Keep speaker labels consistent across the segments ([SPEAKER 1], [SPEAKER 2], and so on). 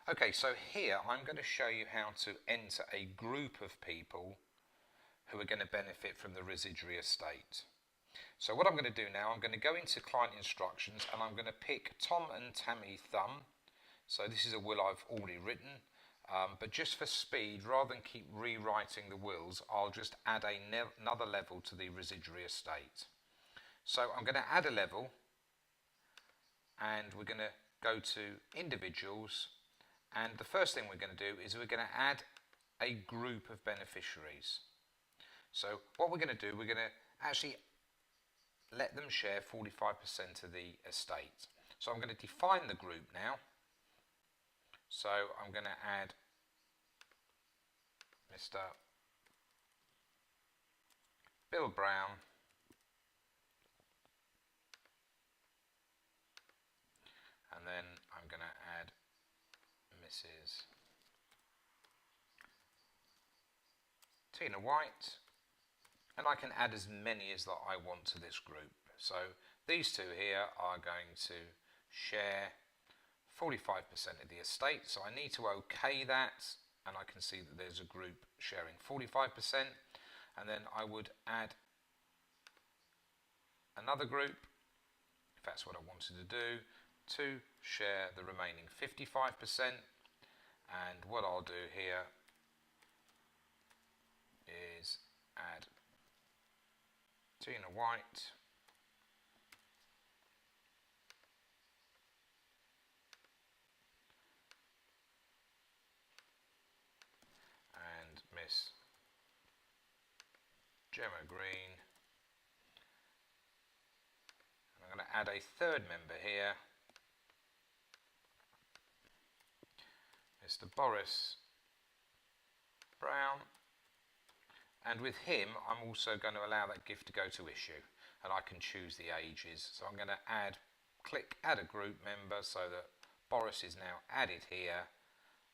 [SPEAKER 1] Okay, so here I'm going to show you how to enter a group of people who are going to benefit from the residuary estate. So what I'm going to do now, I'm going to go into client instructions and I'm going to pick Tom and Tammy Thumb. So this is a will I've already written, but just for speed, rather than keep rewriting the wills, I'll just add another level to the residuary estate. So I'm going to add a level and we're going to go to individuals, and the first thing we're going to do is we're going to add a group of beneficiaries. So what we're going to do, we're going to actually let them share 45% of the estate. So I'm going to define the group now. So I'm going to add Mr. Bill Brown and then I'm going to add Mrs. Tina White, and I can add as many as that I want to this group. So these two here are going to share 45% of the estate, so I need to OK that, and I can see that there's a group sharing 45%, and then I would add another group, if that's what I wanted to do, to share the remaining 55%, and what I'll do here is add Tina White and Miss Gemma Green. And I'm going to add a third member here, Mr. Boris Brown, and with him I'm also going to allow that gift to go to issue, and I can choose the ages. So I'm going to click add a group member, so that Boris is now added here.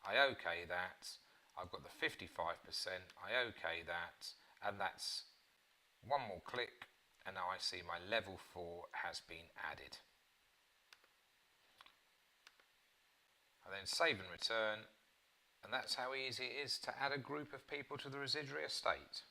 [SPEAKER 1] I OK that, I've got the 55%, I OK that, and that's one more click, and now I see my level 4 has been added. I then save and return, and that's how easy it is to add a group of people to the residuary estate.